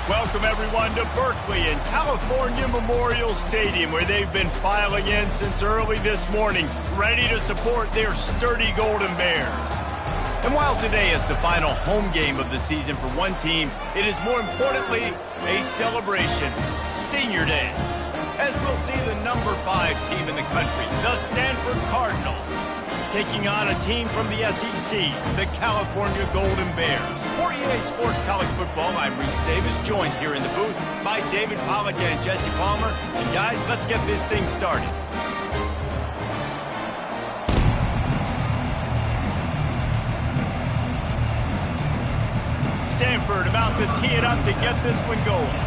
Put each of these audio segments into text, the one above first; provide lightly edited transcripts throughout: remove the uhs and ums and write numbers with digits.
Welcome, everyone, to Berkeley and California Memorial Stadium, where they've been filing in since early this morning, ready to support their sturdy Golden Bears. And while today is the final home game of the season for one team, it is more importantly a celebration, Senior Day, as we'll see the number 5 team in the country, the Stanford Cardinals, taking on a team from the SEC, the California Golden Bears. For EA Sports College Football, I'm Reese Davis, joined here in the booth by David Pollack and Jesse Palmer. And guys, let's get this thing started. Stanford about to tee it up to get this one going.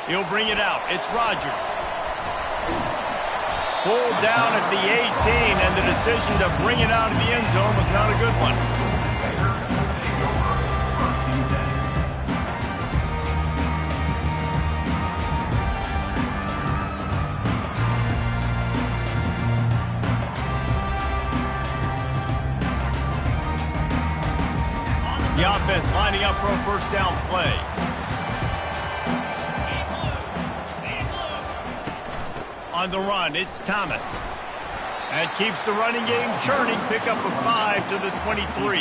He'll bring it out. It's Rodgers. Pulled down at the 18, and the decision to bring it out of the end zone was not a good one. The offense lining up for a first down play. On the run, it's Thomas. That keeps the running game churning. Pick up a 5 to the 23.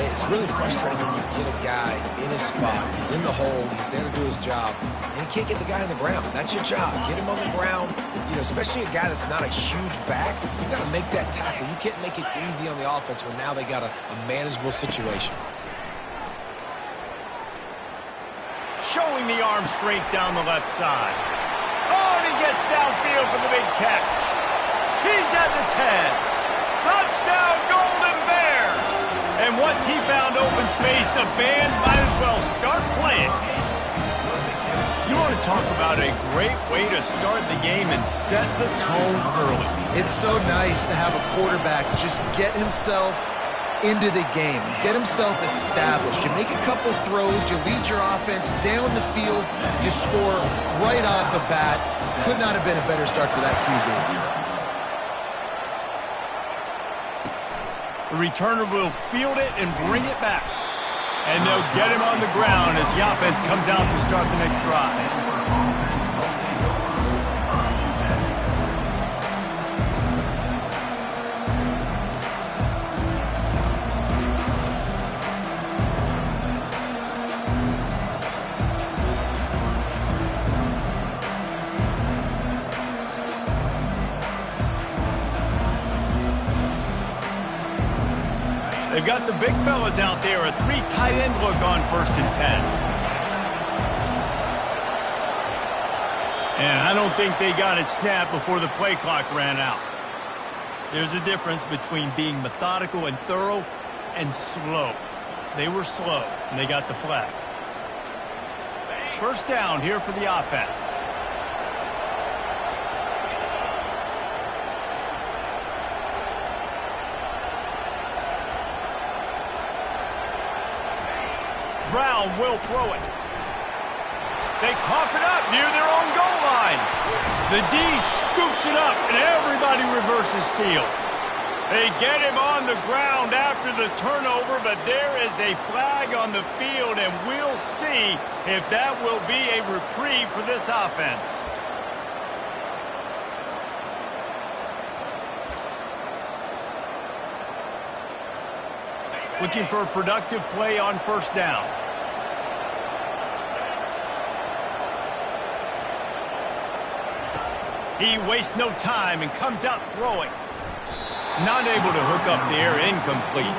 It's really frustrating when you get a guy in his spot. He's in the hole. He's there to do his job. And you can't get the guy on the ground. That's your job. Get him on the ground. You know, especially a guy that's not a huge back. You got to make that tackle. You can't make it easy on the offense when now they got a manageable situation. Showing the arm strength down the left side. Oh, and he gets downfield for the big catch. He's at the 10. Touchdown, Golden Bears. And once he found open space, the band might as well start playing. You want to talk about a great way to start the game and set the tone early. It's so nice to have a quarterback just get himself into the game, get himself established. You make a couple throws, you lead your offense down the field, you score right off the bat. Could not have been a better start for that QB. The returner will field it and bring it back. And they'll get him on the ground as the offense comes out to start the next drive. They've got the big fellas out there, a 3 tight end look on 1st and 10. And I don't think they got it snapped before the play clock ran out. There's a difference between being methodical and thorough and slow. They were slow, and they got the flag. First down here for the offense. Brown will throw it. They cough it up near their own goal line. The D scoops it up, and everybody reverses field. They get him on the ground after the turnover, but there is a flag on the field, and we'll see if that will be a reprieve for this offense. Looking for a productive play on first down. He wastes no time and comes out throwing. Not able to hook up there, incomplete.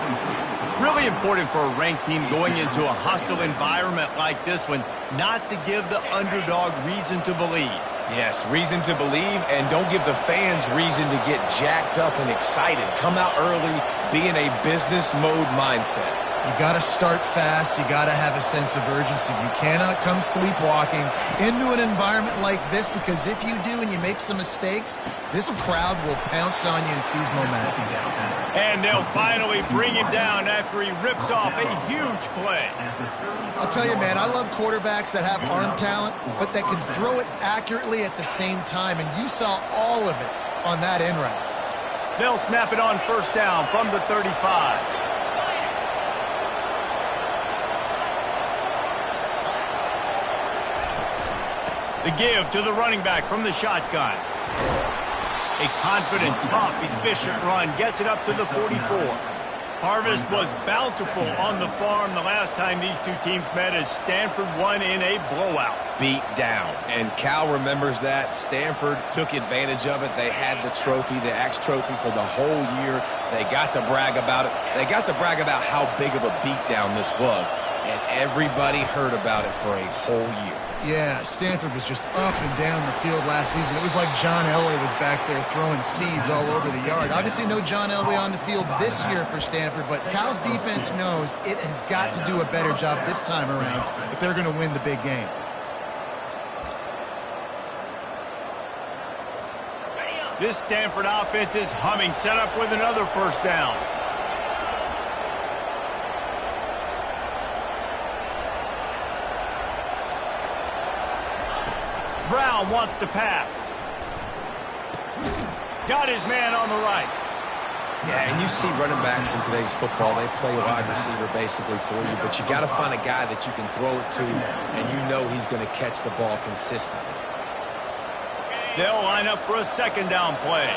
Really important for a ranked team going into a hostile environment like this one, not to give the underdog reason to believe. Yes, reason to believe, and don't give the fans reason to get jacked up and excited. Come out early, be in a business mode mindset. You got to start fast. You got to have a sense of urgency. You cannot come sleepwalking into an environment like this, because if you do and you make some mistakes, this crowd will pounce on you and seize momentum. And they'll finally bring him down after he rips off a huge play. I'll tell you, man, I love quarterbacks that have arm talent, but that can throw it accurately at the same time, and you saw all of it on that in route. They'll snap it on first down from the 35. The give to the running back from the shotgun. A confident, tough, efficient run gets it up to the 44. Harvest was bountiful on the farm the last time these two teams met as Stanford won in a blowout. Beat down. And Cal remembers that. Stanford took advantage of it. They had the trophy, the Axe Trophy, for the whole year. They got to brag about it. They got to brag about how big of a beatdown this was. And everybody heard about it for a whole year. Yeah, Stanford was just up and down the field last season. It was like John Elway was back there throwing seeds all over the yard. Obviously no John Elway on the field this year for Stanford, but Cal's defense knows it has got to do a better job this time around if they're going to win the big game. This Stanford offense is humming, set up with another first down. Brown wants to pass. Got his man on the right. Yeah, and you see running backs in today's football, they play a wide receiver basically for you, but you got to find a guy that you can throw it to, and you know he's going to catch the ball consistently. They'll line up for a second down play.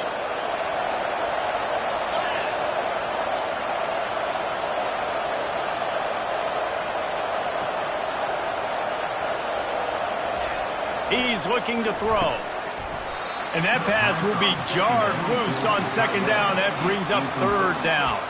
He's looking to throw. And that pass will be jarred loose on second down. That brings up third down.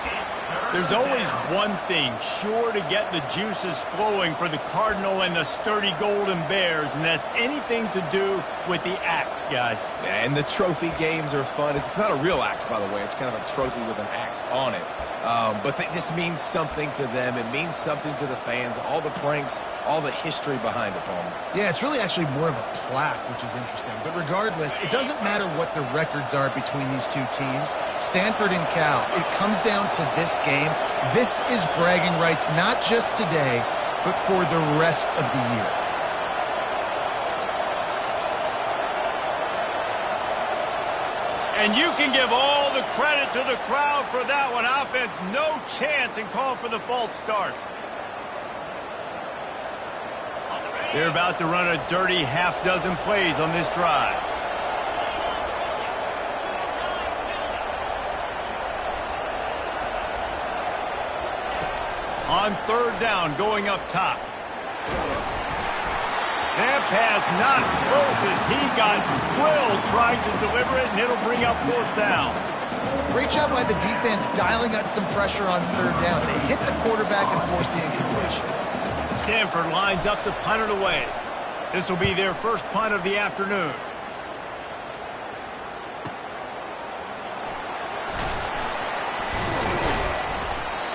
There's always one thing sure to get the juices flowing for the Cardinal and the sturdy Golden Bears, and that's anything to do with the axe, guys. Yeah, and the trophy games are fun. It's not a real axe, by the way. It's kind of a trophy with an axe on it. But this means something to them. It means something to the fans. All the pranks, all the history behind it, Palmer. Yeah, it's really actually more of a plaque, which is interesting. But regardless, it doesn't matter what the records are between these two teams. Stanford and Cal, it comes down to this game. This is bragging rights, not just today, but for the rest of the year. And you can give all the credit to the crowd for that one. Offense, no chance, and call for the false start. They're about to run a dirty half-dozen plays on this drive. On third down, going up top. That pass not close as he got drilled trying to deliver it, and it'll bring up fourth down. Great job by the defense dialing up some pressure on third down. They hit the quarterback and forced the incompletion. Stanford lines up to punt it away. This will be their first punt of the afternoon.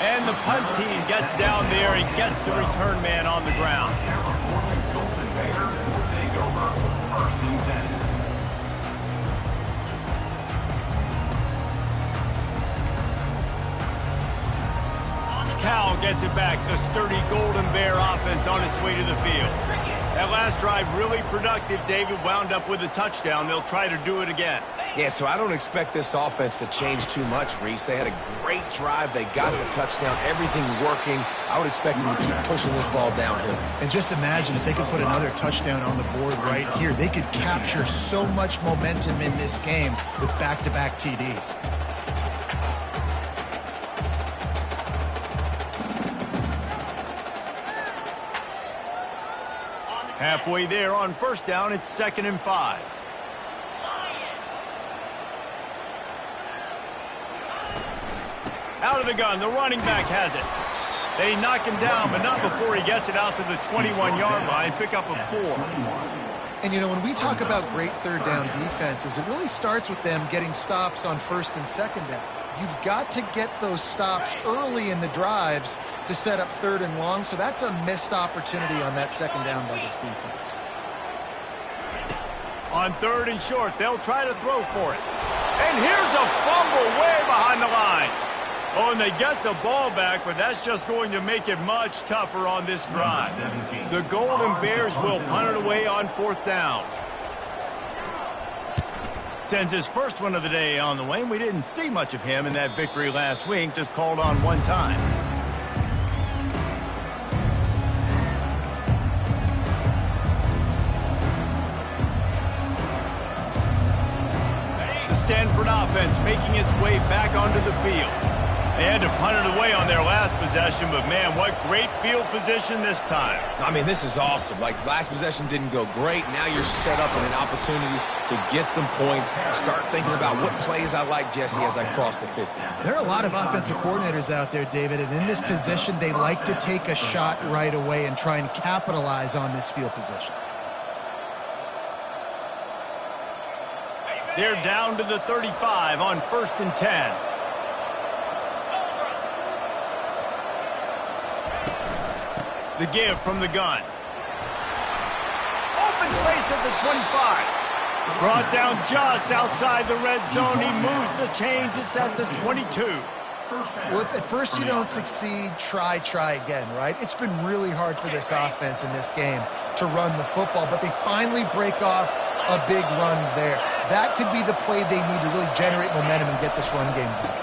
And the punt team gets down there and gets the return man on the ground. Cal gets it back. The sturdy Golden Bear offense on its way to the field. That last drive really productive. David wound up with a touchdown. They'll try to do it again. Yeah, so I don't expect this offense to change too much, Reese. They had a great drive. They got the touchdown, everything working. I would expect them to keep pushing this ball downhill. And just imagine if they could put another touchdown on the board right here. They could capture so much momentum in this game with back-to-back TDs. Halfway there on first down, it's 2nd and 5. Out of the gun, the running back has it. They knock him down, but not before he gets it out to the 21-yard line, pick up a 4. And, you know, when we talk about great third down defenses, it really starts with them getting stops on first and second down. You've got to get those stops early in the drives to set up third and long, so that's a missed opportunity on that second down by this defense. On third and short, they'll try to throw for it. And here's a fumble way behind the line. Oh, and they get the ball back, but that's just going to make it much tougher on this drive. The Golden Bears will punt it away on 4th down. Sends his first one of the day on the way, and we didn't see much of him in that victory last week, just called on one time. The Stanford offense making its way back onto the field. They had to punt it away on their last possession, but man, what great field position this time. I mean, this is awesome. Like, last possession didn't go great. Now you're set up with an opportunity to get some points. Start thinking about what plays I like, Jesse, as I cross the 50. There are a lot of offensive coordinators out there, David, and in this position, they like to take a shot right away and try and capitalize on this field position. They're down to the 35 on 1st and 10. The give from the gun. Open space at the 25. Brought down just outside the red zone. He moves the chains. It's at the 22. Well, if at first you don't succeed, try again, right? It's been really hard for this offense in this game to run the football, but they finally break off a big run there. That could be the play they need to really generate momentum and get this run game going.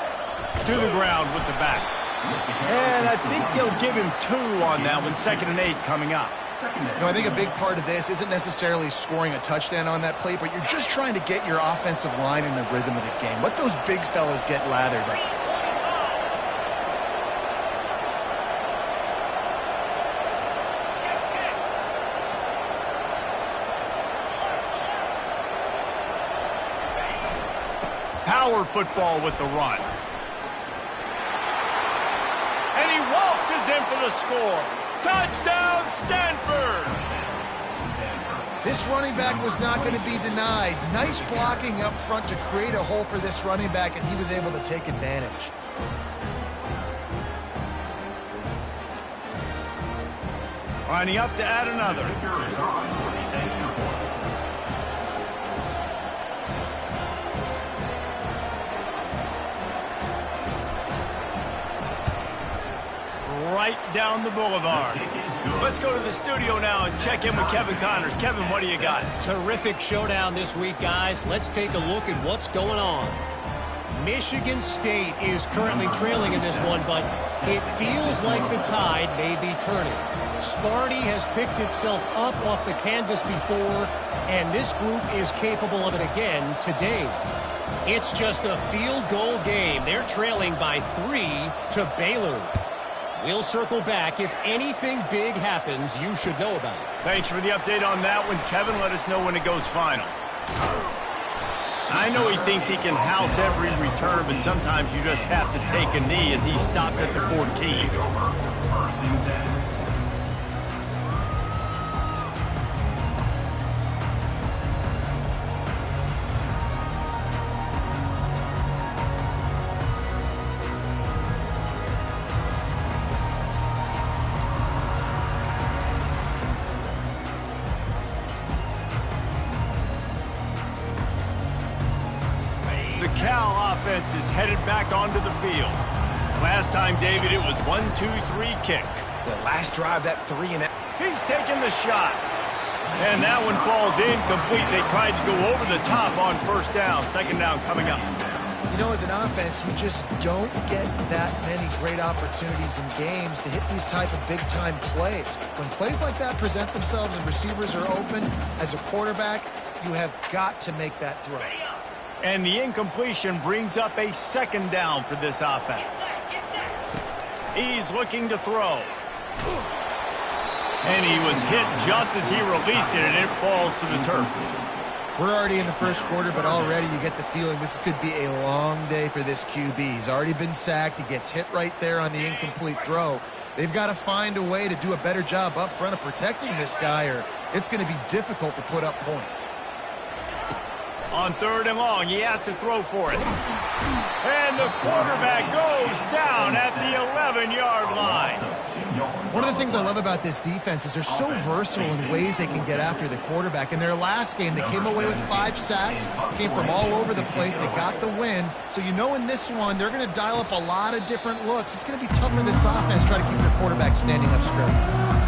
To the ground with the back. And I think they'll give him 2 on that one. 2nd and 8 coming up. You know, I think a big part of this isn't necessarily scoring a touchdown on that play, but you're just trying to get your offensive line in the rhythm of the game. Let those big fellas get lathered up. Power football with the run. And he waltzes in for the score. Touchdown, Stanford! This running back was not going to be denied. Nice blocking up front to create a hole for this running back, and he was able to take advantage. Lining up to add another. Right down the boulevard. Let's go to the studio now and check in with Kevin Connors. Kevin, what do you got? Terrific showdown this week, guys. Let's take a look at what's going on. Michigan State is currently trailing in this one, but it feels like the tide may be turning. Sparty has picked itself up off the canvas before, and this group is capable of it again today. It's just a field goal game. They're trailing by 3 to Baylor. We'll circle back. If anything big happens, you should know about it. Thanks for the update on that one, Kevin. Let us know when it goes final. I know he thinks he can house every return, but sometimes you just have to take a knee as he stopped at the 14. Is headed back onto the field. Last time, David, it was 1-2-3 kick. The last drive, that 3 and out. He's taking the shot. And that one falls incomplete. They tried to go over the top on 1st down. 2nd down coming up. You know, as an offense, you just don't get that many great opportunities in games to hit these type of big-time plays. When plays like that present themselves and receivers are open, as a quarterback, you have got to make that throw. And the incompletion brings up a 2nd down for this offense. He's looking to throw. And he was hit just as he released it, and it falls to the turf. We're already in the 1st quarter, but already you get the feeling this could be a long day for this QB. He's already been sacked. He gets hit right there on the incomplete throw. They've got to find a way to do a better job up front of protecting this guy, or it's going to be difficult to put up points. On 3rd and long, he has to throw for it. And the quarterback goes down at the 11-yard line. One of the things I love about this defense is they're so versatile in ways they can get after the quarterback. In their last game, they came away with 5 sacks, came from all over the place. They got the win. So you know in this one, they're going to dial up a lot of different looks. It's going to be tough for this offense to try to keep their quarterback standing up straight.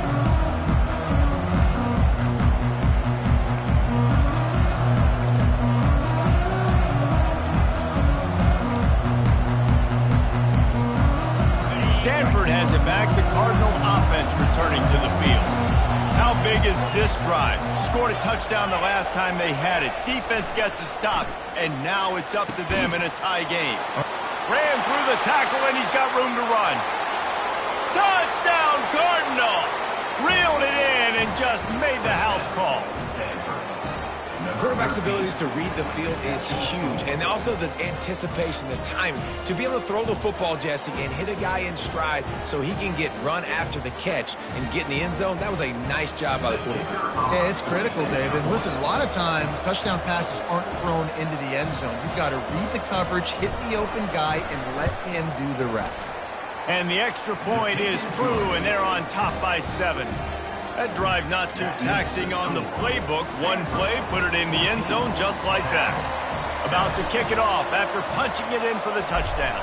touchdown the last time they had it. Defense gets a stop, and now it's up to them in a tie game. Ran through the tackle, and he's got room to run. Touchdown, Cardinal! Reeled it in and just made the house call. Quarterback's abilities to read the field is huge, and also the anticipation, the time to be able to throw the football, Jesse, and hit a guy in stride so he can get run after the catch and get in the end zone. That was a nice job by the quarterback. Yeah, it's critical, Dave. And listen, a lot of times touchdown passes aren't thrown into the end zone. You've got to read the coverage, hit the open guy, and let him do the rest. And the extra point is true, and they're on top by 7. That drive not too taxing on the playbook. One play, put it in the end zone just like that. About to kick it off after punching it in for the touchdown.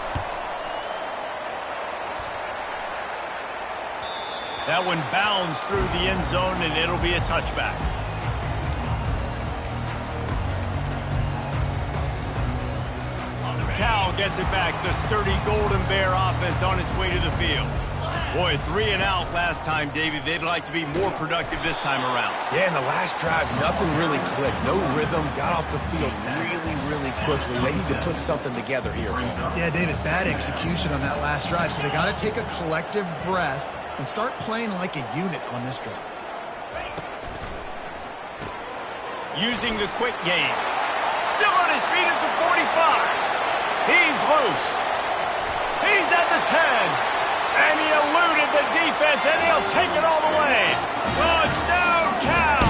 That one bounds through the end zone, and it'll be a touchback. Cal gets it back. The sturdy Golden Bear offense on its way to the field. Boy, 3 and out last time, David. They'd like to be more productive this time around. Yeah, in the last drive, nothing really clicked. No rhythm, got off the field really quickly. They need to put something together here. Yeah, David, bad execution on that last drive. So they got to take a collective breath and start playing like a unit on this drive. Using the quick game. Still on his feet at the 45. He's loose. He's at the 10. And he eluded the defense, and he'll take it all the way. Touchdown, Cal!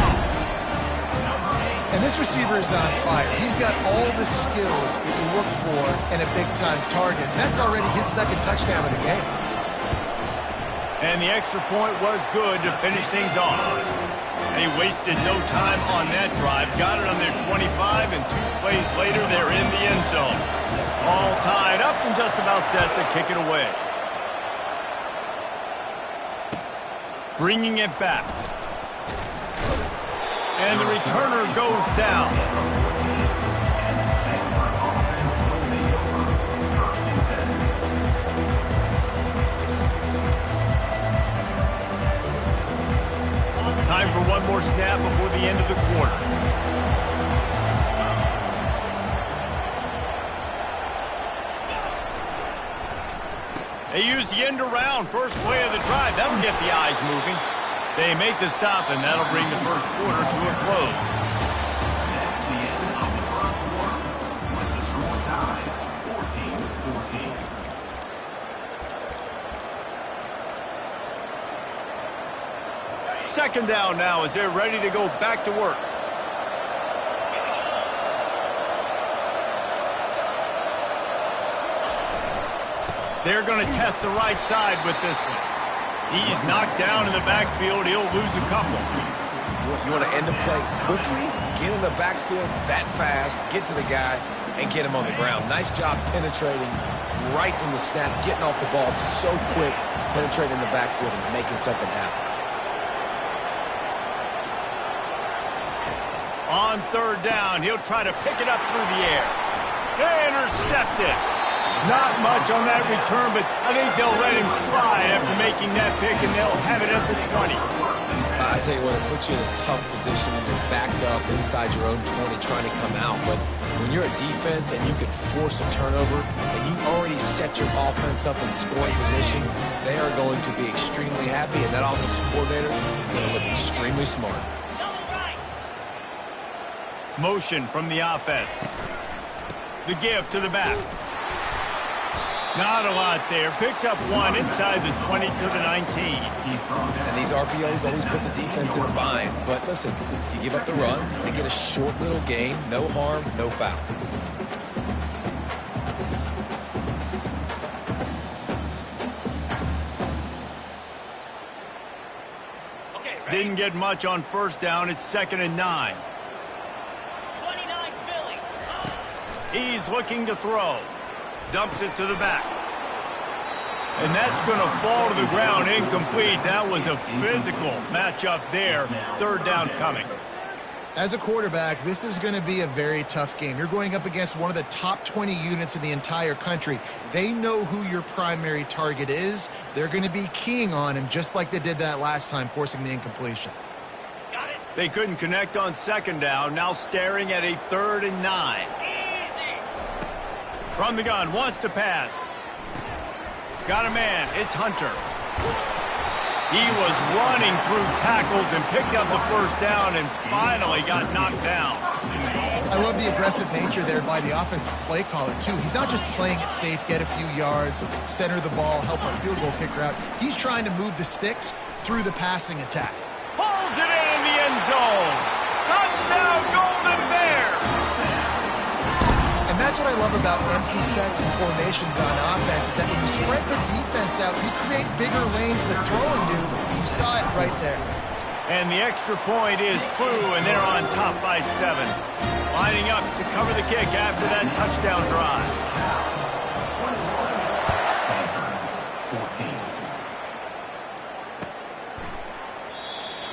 And this receiver is on fire. He's got all the skills that you look for in a big-time target. And that's already his second touchdown of the game. And the extra point was good to finish things off. They wasted no time on that drive. Got it on their 25, and 2 plays later, they're in the end zone. All tied up and just about set to kick it away. Bringing it back. And the returner goes down. Time for one more snap before the end of the quarter. They use the end around, first play of the drive. That'll get the eyes moving. They make the stop, and that'll bring the first quarter to a close. Second down now as they're ready to go back to work. They're going to test the right side with this one. He's knocked down in the backfield. He'll lose a couple. You want to end the play quickly, get in the backfield that fast, get to the guy, and get him on the ground. Nice job penetrating right from the snap, getting off the ball so quick, penetrating the backfield and making something happen. On third down, he'll try to pick it up through the air. Intercepted. Not much on that return, but I think they'll let him slide after making that pick, and they'll have it at the 20. I tell you what, it puts you in a tough position when you're backed up inside your own 20 trying to come out. But when you're a defense and you can force a turnover and you already set your offense up in scoring position, they are going to be extremely happy, and that offensive coordinator is going to look extremely smart. Motion from the offense. The give to the back. Not a lot there. Picks up one inside the 20 to the 19. And these RPOs always put the defense in a bind. But listen, you give up the run, they get a short little gain, no harm, no foul. Didn't get much on first down. It's 2nd and 9. 29 Philly. He's looking to throw. Dumps it to the back. And that's going to fall to the ground incomplete. That was a physical matchup there. Third down coming. As a quarterback, this is going to be a very tough game. You're going up against one of the top 20 units in the entire country. They know who your primary target is. They're going to be keying on him just like they did that last time, forcing the incompletion. Got it. They couldn't connect on second down, now staring at a 3rd and 9. Easy. From the gun, wants to pass. Got a man, it's Hunter. He was running through tackles and picked up the first down and finally got knocked down. I love the aggressive nature there by the offensive play caller, too. He's not just playing it safe, get a few yards, center the ball, help our field goal kicker out. He's trying to move the sticks through the passing attack. Pulls it in the end zone. Touchdown, Golden Bears! And that's what I love about empty sets and formations on offense, is that when you spread the defense out, you create bigger lanes to throw into. You saw it right there. And the extra point is true, and they're on top by 7. Lining up to cover the kick after that touchdown drive.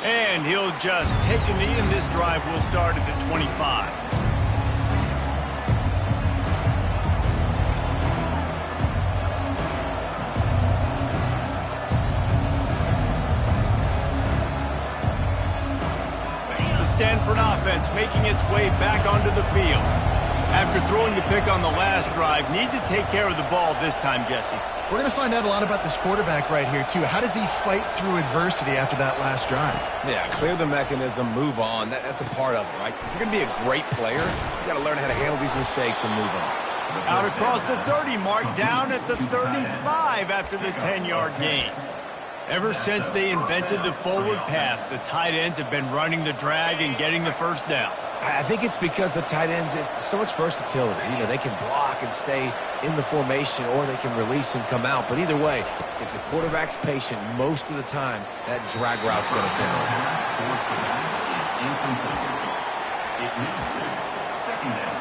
And he'll just take a knee, and this drive will start at the 25. Stanford offense making its way back onto the field. After throwing the pick on the last drive, need to take care of the ball this time, Jesse. We're going to find out a lot about this quarterback right here, too. How does he fight through adversity after that last drive? Yeah, clear the mechanism, move on. That's a part of it, right? If you're going to be a great player, you got to learn how to handle these mistakes and move on. Out across the 30 mark, down at the 35 after the 10-yard gain. Ever since they invented the forward pass, the tight ends have been running the drag and getting the first down. I think it's because the tight ends is so much versatility. You know, they can block and stay in the formation, or they can release and come out. But either way, if the quarterback's patient most of the time, that drag route's going to come over. It means second down.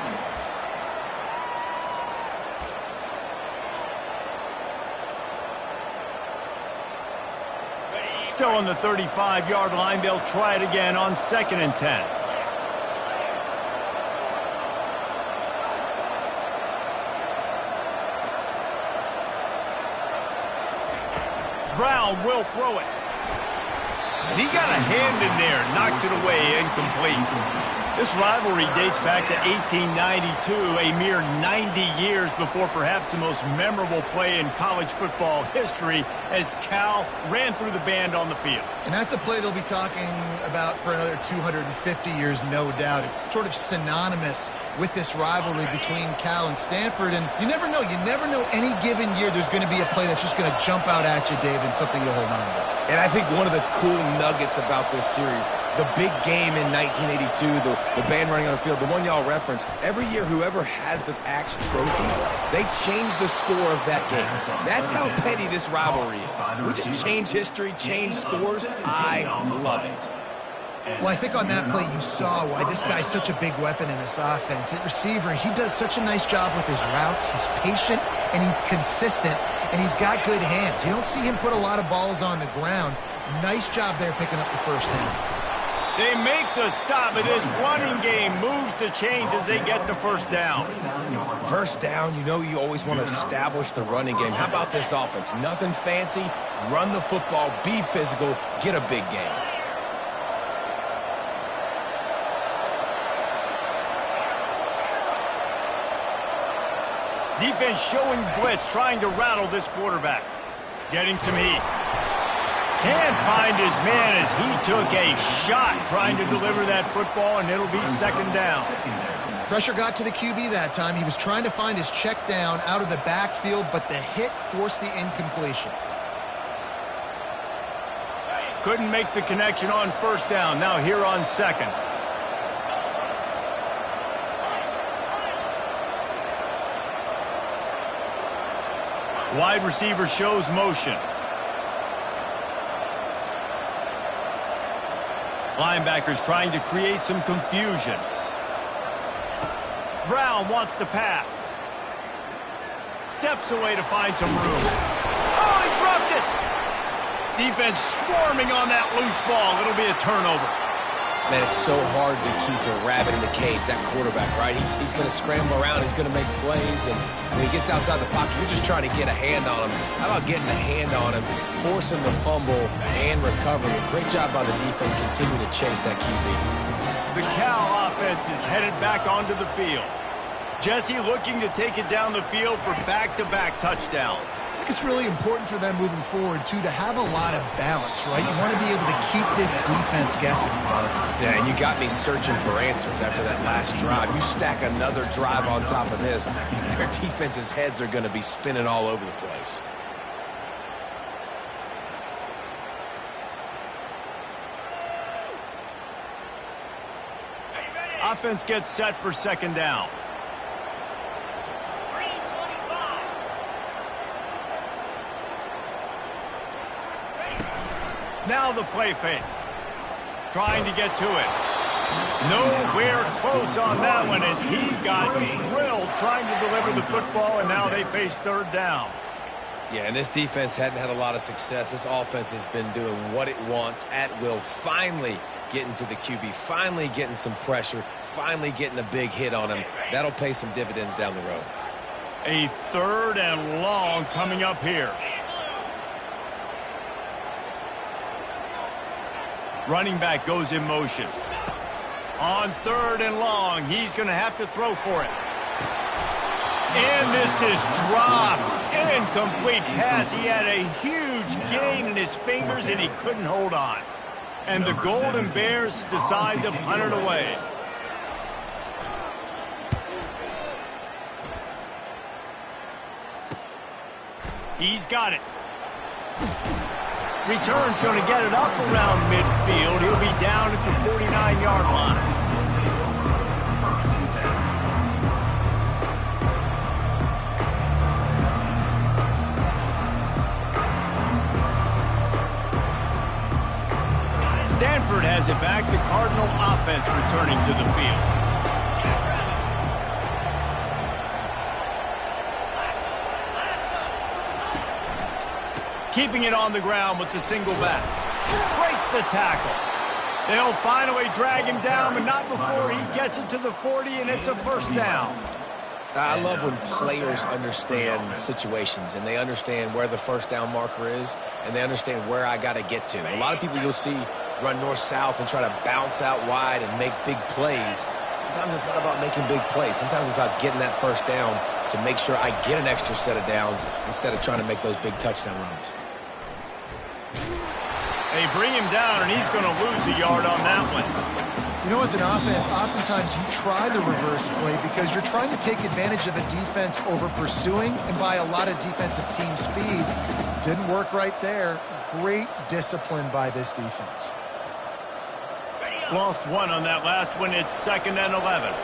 Still on the 35-yard line, they'll try it again on 2nd and 10. Brown will throw it. And he got a hand in there, knocks it away, incomplete. This rivalry dates back to 1892, a mere 90 years before perhaps the most memorable play in college football history, as Cal ran through the band on the field. And that's a play they'll be talking about for another 250 years, no doubt. It's sort of synonymous with this rivalry between Cal and Stanford. And you never know. You never know any given year there's going to be a play that's just going to jump out at you, Dave, and something you'll hold on to. And I think one of the cool nuggets about this series, the big game in 1982, the band running on the field, the one y'all referenced, every year whoever has the Axe Trophy, they change the score of that game. That's how petty this rivalry is. We just change history, change scores. I love it. Well, I think on that play you saw why this guy's such a big weapon in this offense. At receiver, he does such a nice job with his routes. He's patient, and he's consistent, and he's got good hands. You don't see him put a lot of balls on the ground. Nice job there picking up the first down. They make the stop, but this running game moves the chains as they get the first down. First down, you know you always want to establish the running game. How about this offense? Nothing fancy. Run the football, be physical, get a big game. Defense showing blitz, trying to rattle this quarterback. Getting some heat. Can't find his man as he took a shot trying to deliver that football, and it'll be 2nd down. Pressure got to the QB that time. He was trying to find his check down out of the backfield, but the hit forced the incompletion. Couldn't make the connection on first down. Now here on 2nd. Wide receiver shows motion. Linebackers trying to create some confusion. Brown wants to pass. Steps away to find some room. Oh, he dropped it! Defense swarming on that loose ball. It'll be a turnover. Man, it's so hard to keep a rabbit in the cage, that quarterback, right? He's going to scramble around. He's going to make plays. And when he gets outside the pocket, you're just trying to get a hand on him. How about getting a hand on him, force him to fumble, and recover? Great job by the defense. Continue to chase that QB. The Cal offense is headed back onto the field. Jesse looking to take it down the field for back-to-back touchdowns. I think it's really important for them moving forward, too, to have a lot of balance, right? You want to be able to keep this defense guessing, Bob. Yeah, and you got me searching for answers after that last drive. You stack another drive on top of this, their defense's heads are going to be spinning all over the place. Offense gets set for second down. Now the play fake. Trying to get to it. Nowhere close on that one as he got drilled trying to deliver the football, and now they face third down. Yeah, and this defense hadn't had a lot of success. This offense has been doing what it wants at will. Finally getting to the QB, finally getting some pressure, finally getting a big hit on him. That'll pay some dividends down the road. A third and long coming up here. Running back goes in motion. On third and long, he's going to have to throw for it. And this is dropped. Incomplete pass. He had a huge gain in his fingers, and he couldn't hold on. And the Golden Bears decide to punt it away. He's got it. Return's going to get it up around midfield. He'll be down at the 49-yard line. Stanford has it back. The Cardinal offense returning to the field. Keeping it on the ground with the single back. Breaks the tackle. They'll finally drag him down, but not before he gets it to the 40, and it's a first down. I love when players understand situations, and they understand where the first down marker is, and they understand where I got to get to. A lot of people you'll see run north-south and try to bounce out wide and make big plays. Sometimes it's not about making big plays. Sometimes it's about getting that first down to make sure I get an extra set of downs instead of trying to make those big touchdown runs. They bring him down, and he's going to lose a yard on that one. You know, as an offense, oftentimes you try the reverse play because you're trying to take advantage of a defense over pursuing and buy a lot of defensive team speed. Didn't work right there. Great discipline by this defense. Lost one on that last one. It's 2nd and 11.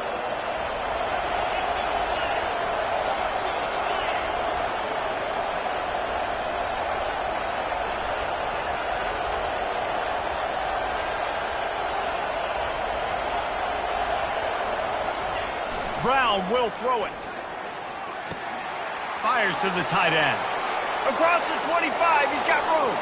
Brown will throw it. Fires to the tight end. Across the 25, he's got room.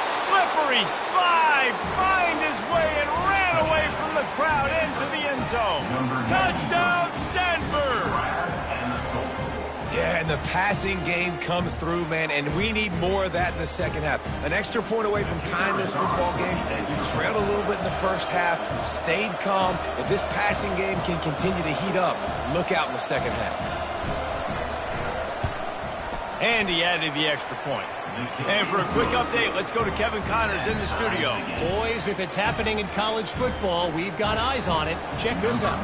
Slippery slide, find his way and ran away from the crowd into the end zone. Touchdown, Stanford! Yeah, and the passing game comes through, man, and we need more of that in the second half. An extra point away from tying this football game. You trailed a little bit in the first half, stayed calm. If this passing game can continue to heat up, look out in the second half. And he added the extra point. And for a quick update, let's go to Kevin Connors in the studio. Boys, if it's happening in college football, we've got eyes on it. Check this out.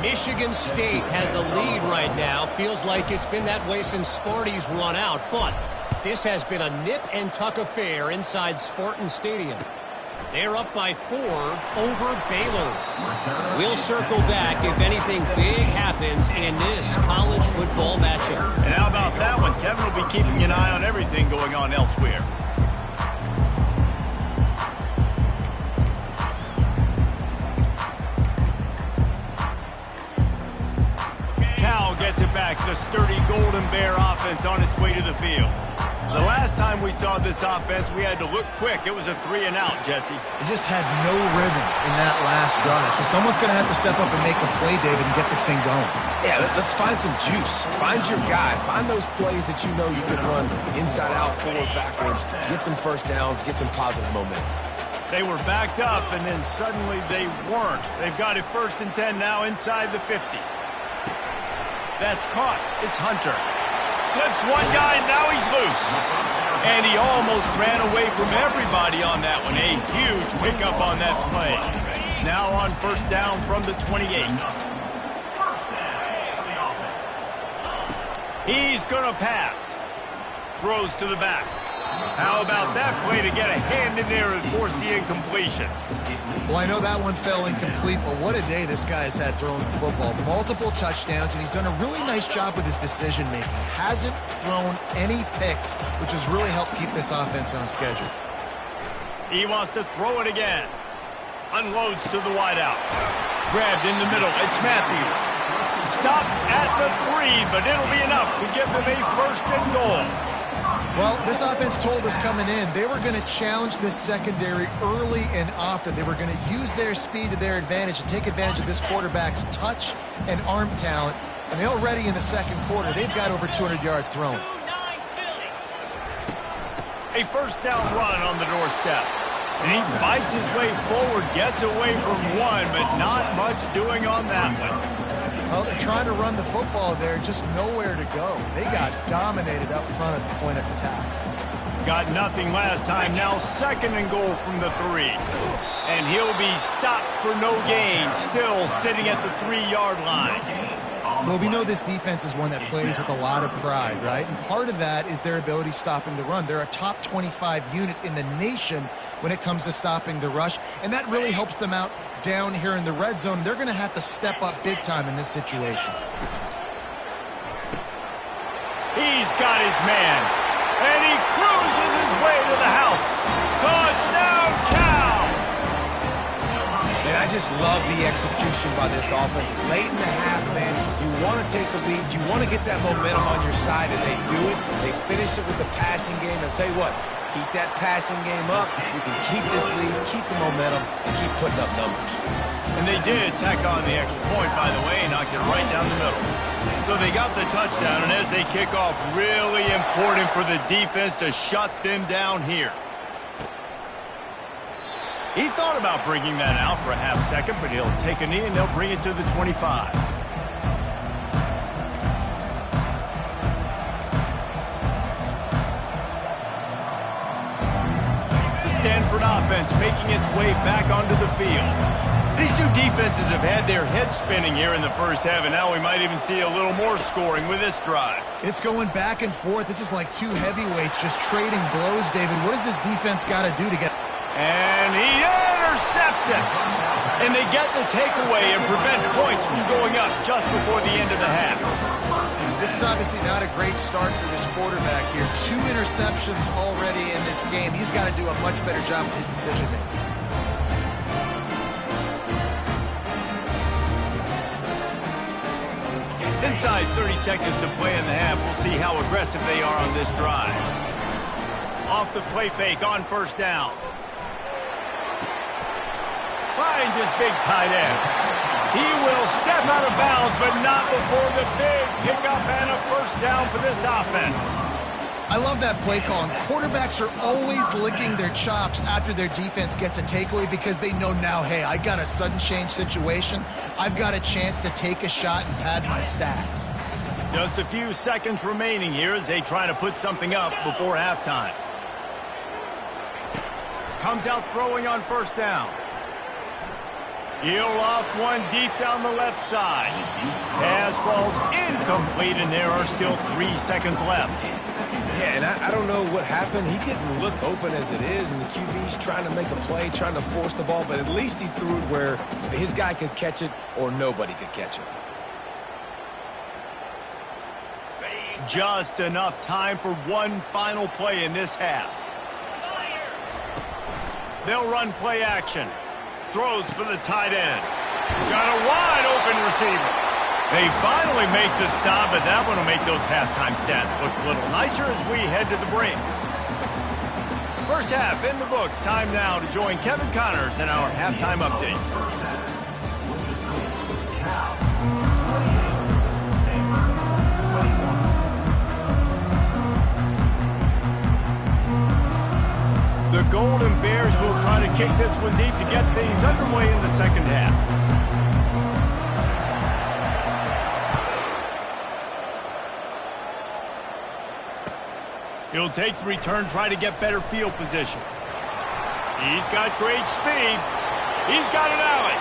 Michigan State has the lead right now. Feels like it's been that way since Sparty's run out. But this has been a nip-and-tuck affair inside Spartan Stadium. They're up by 4 over Baylor. We'll circle back if anything big happens in this college football matchup. And how about that one? Kevin will be keeping an eye on everything going on elsewhere. Cal gets it back. The sturdy Golden Bear offense on its way to the field. The last time we saw this offense, we had to look quick. It was a 3-and-out, Jesse. They just had no rhythm in that last drive. So someone's going to have to step up and make a play, David, and get this thing going. Yeah, let's find some juice. Find your guy. Find those plays that you know you can run inside out, forward, backwards. Get some first downs. Get some positive momentum. They were backed up, and then suddenly they weren't. They've got it 1st and 10 now inside the 50. That's caught. It's Hunter. Slips one guy, now he's loose. And he almost ran away from everybody on that one. A huge pickup on that play. Now on 1st down from the 28. He's going to pass. Throws to the back. How about that play to get a hand in there and force the incompletion? Well, I know that one fell incomplete, but what a day this guy has had throwing the football. Multiple touchdowns, and he's done a really nice job with his decision-making. Hasn't thrown any picks, which has really helped keep this offense on schedule. He wants to throw it again. Unloads to the wideout. Grabbed in the middle. It's Matthews. Stopped at the 3, but it'll be enough to give them a 1st and goal. Well, this offense told us coming in they were going to challenge this secondary early and often. They were going to use their speed to their advantage and take advantage of this quarterback's touch and arm talent. And already in the 2nd quarter, they've got over 200 yards thrown. A 1st down run on the doorstep. And he fights his way forward, gets away from one, but not much doing on that one. Well, they're trying to run the football there, just nowhere to go. They got dominated up front at the point of attack. Got nothing last time, now 2nd and goal from the 3. And he'll be stopped for no gain, still sitting at the 3-yard line. Well, we know this defense is one that plays with a lot of pride, right? And part of that is their ability stopping the run. They're a top 25 unit in the nation when it comes to stopping the rush, and that really helps them out down here in the red zone. They're going to have to step up big time in this situation. He's got his man, and he cruises his way to the house. Touchdown, Cal! And I just love the execution by this offense. Late in the half, man, you want to take the lead. You want to get that momentum on your side, and they do it. They finish it with the passing game. I'll tell you what, keep that passing game up. You can keep this lead, keep the momentum, and keep putting up numbers. And they did tack on the extra point, by the way, and knocked it right down the middle. So they got the touchdown, and as they kick off, really important for the defense to shut them down here. He thought about bringing that out for a half second, but he'll take a knee and they'll bring it to the 25. The Stanford offense making its way back onto the field. These two defenses have had their heads spinning here in the 1st half, and now we might even see a little more scoring with this drive. It's going back and forth. This is like two heavyweights just trading blows, David. What does this defense got to do to get... And he intercepts it. And they get the takeaway and prevent points from going up just before the end of the half. This is obviously not a great start for this quarterback here. 2 interceptions already in this game. He's got to do a much better job with his decision-making. Inside 30 seconds to play in the half. We'll see how aggressive they are on this drive. Off the play fake on 1st down. Finds his big tight end. He will step out of bounds, but not before the big pickup and a 1st down for this offense. I love that play call. And quarterbacks are always licking their chops after their defense gets a takeaway because they know now, hey, I got a sudden change situation. I've got a chance to take a shot and pad my stats. Just a few seconds remaining here as they try to put something up before halftime. Comes out throwing on 1st down. He'll off one deep down the left side. Pass falls incomplete, and there are still 3 seconds left. Yeah, and I don't know what happened. He didn't look open as it is, and the QB's trying to make a play, trying to force the ball, but at least he threw it where his guy could catch it or nobody could catch it. Just enough time for one final play in this half. They'll run play action. Throws for the tight end. Got a wide open receiver. They finally make the stop, but that one will make those halftime stats look a little nicer as we head to the break. First half in the books. Time now to join Kevin Connors in our halftime update. The Golden Bears will try to kick this one deep to get things underway in the second half. He'll take the return, try to get better field position. He's got great speed. He's got an alley.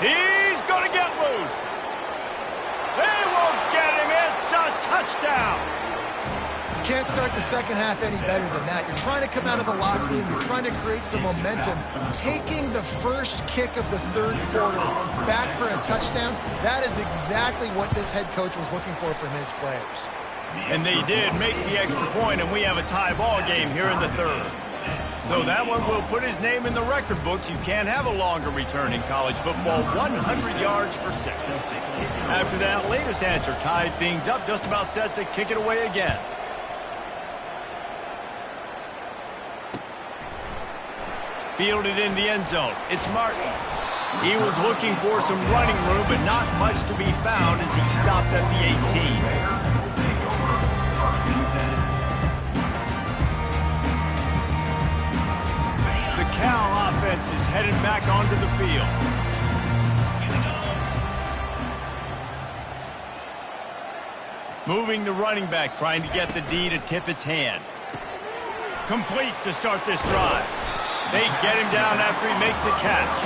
He's going to get loose. They won't get him. It's a touchdown. You can't start the second half any better than that. You're trying to come out of the locker room. You're trying to create some momentum. Taking the first kick of the third quarter back for a touchdown, that is exactly what this head coach was looking for from his players. And they did make the extra point, and we have a tie ball game here in the third. So that one will put his name in the record books. You can't have a longer return in college football. 100 yards for 6. After that latest answer tied things up, just about set to kick it away again. Fielded in the end zone. It's Martin. He was looking for some running room, but not much to be found as he stopped at the 18. The Cal offense is headed back onto the field. Moving the running back, trying to get the D to tip its hand. Complete to start this drive. They get him down after he makes the catch.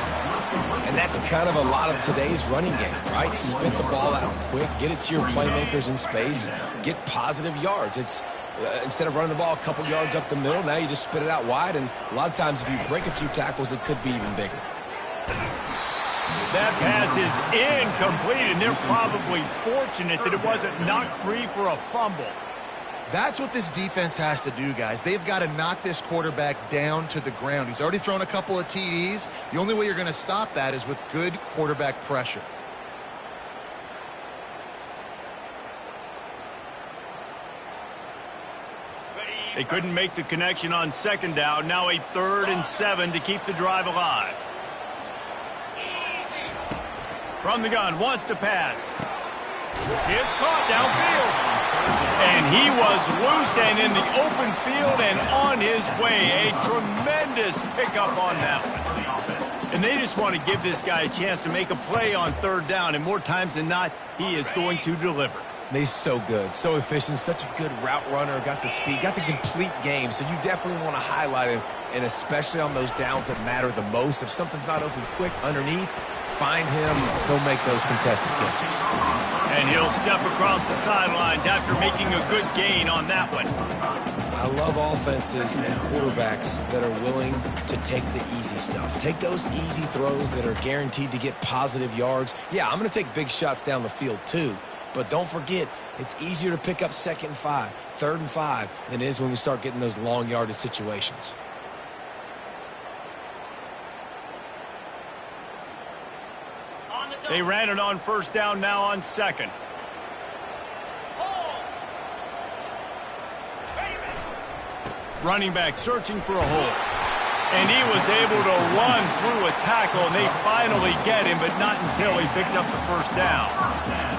And that's kind of a lot of today's running game, right? Spit the ball out quick, get it to your playmakers in space, get positive yards. It's instead of running the ball a couple yards up the middle, now you just spit it out wide, and a lot of times if you break a few tackles, it could be even bigger. That pass is incomplete, and they're probably fortunate that it wasn't knocked free for a fumble. That's what this defense has to do, guys. They've got to knock this quarterback down to the ground. He's already thrown a couple of TDs. The only way you're going to stop that is with good quarterback pressure. They couldn't make the connection on second down. Now a 3rd and 7 to keep the drive alive. From the gun, wants to pass. It's caught downfield. And he was loose and in the open field and on his way. A tremendous pickup on that one. And they just want to give this guy a chance to make a play on 3rd down. And more times than not, he is going to deliver. He's so good, so efficient, such a good route runner, got the speed, got the complete game. So you definitely want to highlight him, and especially on those downs that matter the most. If something's not open quick underneath, find him. He'll make those contested catches. And he'll step across the sidelines after making a good gain on that one. I love offenses and quarterbacks that are willing to take the easy stuff. Take those easy throws that are guaranteed to get positive yards. Yeah, I'm going to take big shots down the field too. But don't forget, it's easier to pick up 2nd and 5, 3rd and 5 than it is when we start getting those long yardage situations. They ran it on 1st down, now on 2nd. Running back searching for a hole. And he was able to run through a tackle, and they finally get him, but not until he picks up the 1st down.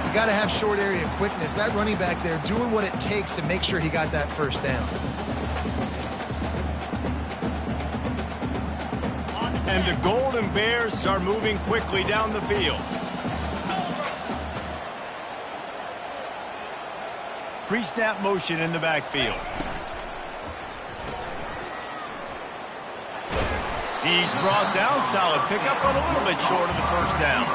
You got to have short area quickness. That running back there doing what it takes to make sure he got that 1st down. And the Golden Bears are moving quickly down the field. Pre-snap motion in the backfield. He's brought down, solid pickup, but a little bit short of the 1st down.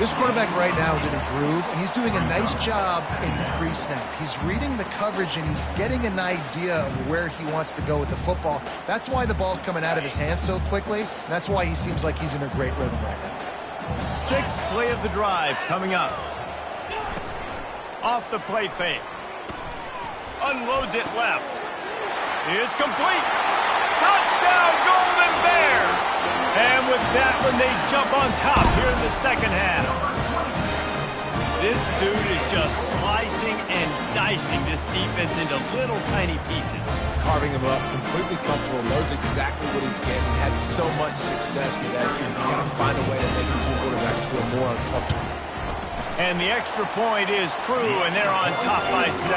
This quarterback right now is in a groove, and he's doing a nice job in pre-snap. He's reading the coverage, and he's getting an idea of where he wants to go with the football. That's why the ball's coming out of his hands so quickly. That's why he seems like he's in a great rhythm right now. 6th play of the drive coming up. Off the play fake. Unloads it left. It's complete. Touchdown, Golden Bears! And with that one, they jump on top here in the second half. This dude is just slicing and dicing this defense into little tiny pieces. Carving him up, completely comfortable, knows exactly what he's getting. Had so much success today. You got to find a way to make these quarterbacks feel more uncomfortable. And the extra point is true, and they're on top by 7.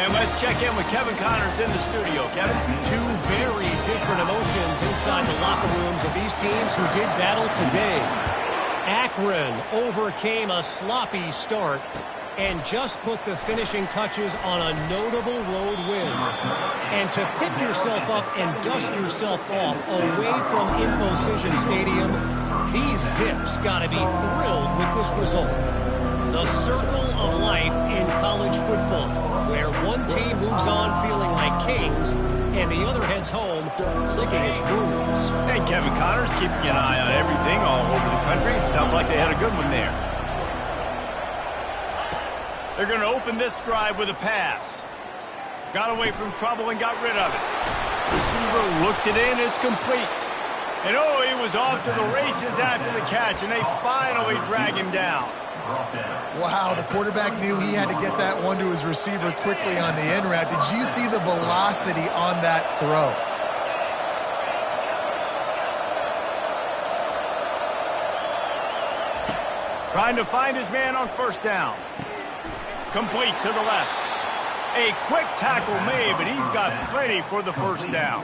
And let's check in with Kevin Connors in the studio. Kevin? Two very different emotions inside the locker rooms of these teams who did battle today. Akron overcame a sloppy start and just put the finishing touches on a notable road win. And to pick yourself up and dust yourself off away from InfoCision Stadium, these Zips got to be thrilled with this result. The circle of life in college football, where one team moves on feeling like kings and the other heads home licking its wounds. And Kevin Connors keeping an eye on everything all over the country. Sounds like they had a good one there. They're going to open this drive with a pass. Got away from trouble and got rid of it. Receiver looks it in, it's complete. And oh, he was off to the races after the catch, and they finally drag him down. Wow, the quarterback knew he had to get that one to his receiver quickly on the in route. Did you see the velocity on that throw? Trying to find his man on first down. Complete to the left. A quick tackle made, but he's got plenty for the first down.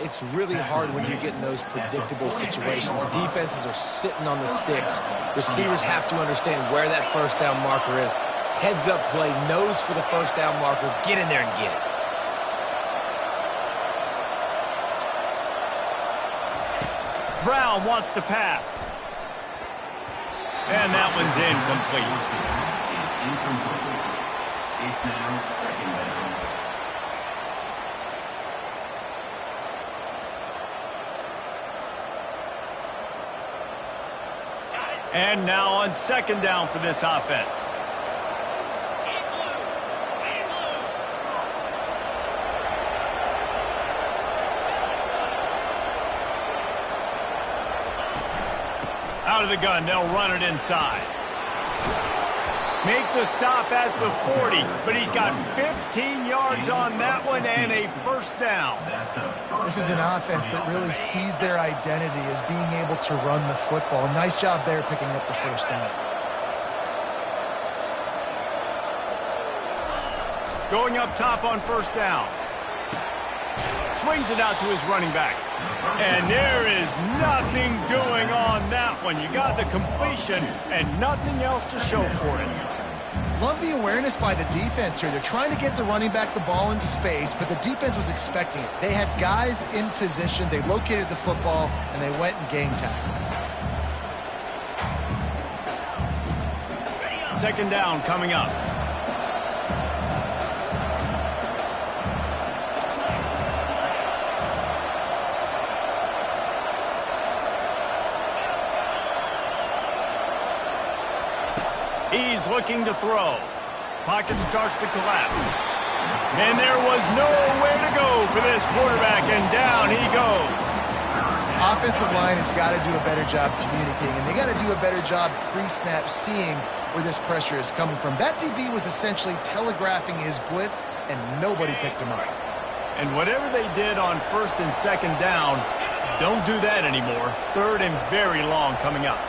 It's really hard when you get in those predictable situations. Defenses are sitting on the sticks. Receivers have to understand where that first down marker is. Heads up play, nose for the first down marker. Get in there and get it. Brown wants to pass. And that one's incomplete. It's now second down. And now on second down for this offense. Out of the gun, they'll run it inside. Make the stop at the 40, but he's got 15 yards on that one and a first down. This is an offense that really sees their identity as being able to run the football. Nice job there picking up the first down. Going up top on first down. Swings it out to his running back. And there is nothing doing on that one. You got the completion and nothing else to show for it. Love the awareness by the defense here. They're trying to get the running back the ball in space, but the defense was expecting it. They had guys in position. They located the football, and they went and game tackled. Second down coming up. He's looking to throw. Pocket starts to collapse. And there was nowhere to go for this quarterback, and down he goes. Offensive line has got to do a better job communicating, and they got to do a better job pre-snap seeing where this pressure is coming from. That DB was essentially telegraphing his blitz, and nobody picked him up. And whatever they did on first and second down, don't do that anymore. Third and very long coming up.